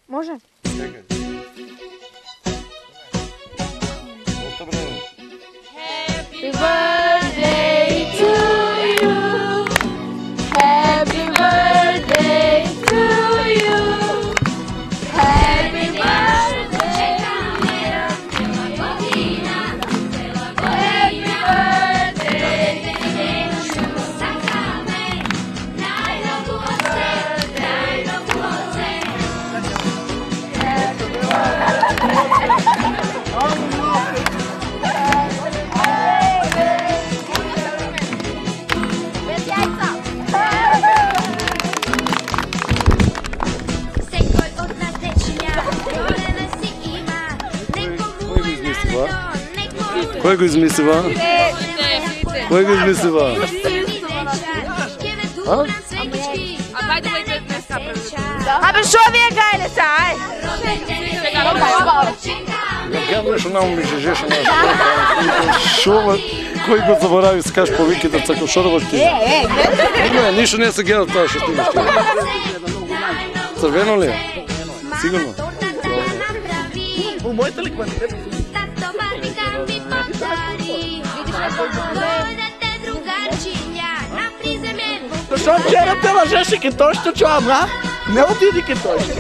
Може? Happy birthday to you. Happy birthday to you. Happy birthday. Кој го измислива? Кој го измислива? Абе шо ви е гајле са, ај? Ја нешто намо ми жежеше нешто. Шо, кој го заборави, скаш повики да цако шороваш ти? Не, ништо не се гледа тоа што снимаш ти. Црвено ли е? Сигурно? У мојата ли квантитет? Што вчера те лажеше ке тоа што чувам, а? Не отиди ке тоа што.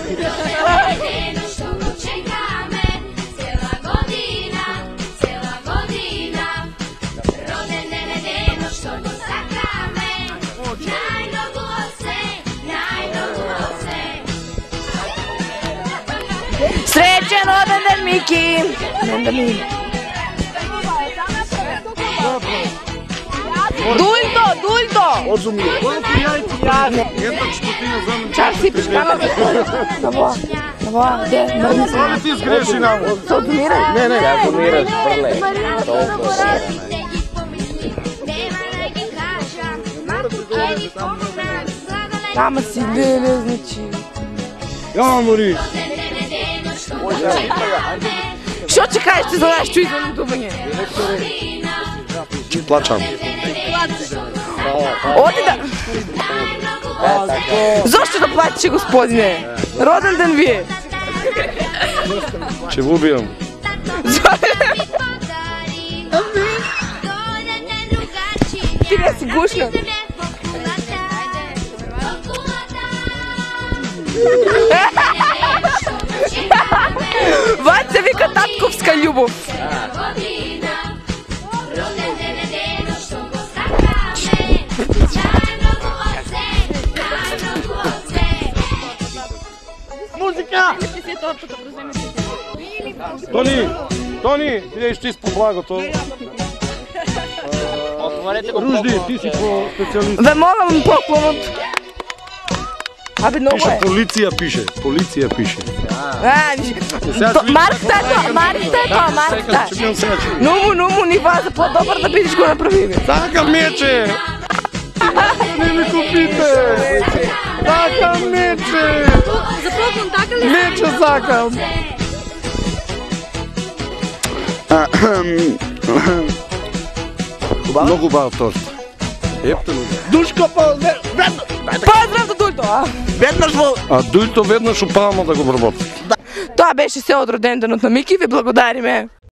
Среќен роден ден, Мики! Дульто, дульто! Озумир. Една четвртина за мен. Чак си пишкамата. Набоа, де, мрни се. Али ти сгреши намо. Се одумирај. Не, Ја помираш, брле. Ама си леле, значи. Ја мори. Шо ќе кажеш ти за нашето извонудување? Ќе плачам. Оди да... Зошто да плачеше, господине? Роден ден ви е. Ќе го убијам. Ти не си гушна. Вајд се вика татковска љубов. Музика! Тони, бидеш ти по благото. Ружди, ти си по специјалист. Ве молам поклонот. Абе, много Пише е. полиција пише. Маркта е тоа, Маркта. Нуму, нива за по-добар да бидеш го направиме. Така мече! Не ми купите! Така мече! За поклон, така ли? Мече сакам! Многу убав торт. Епте луѓе. Душко веднаш! Поздрав до Дульто, а? Веднаш во... А дујто веднаш упавамо да го вработи. Тоа беше се од роденденот на Мики, ви благодариме.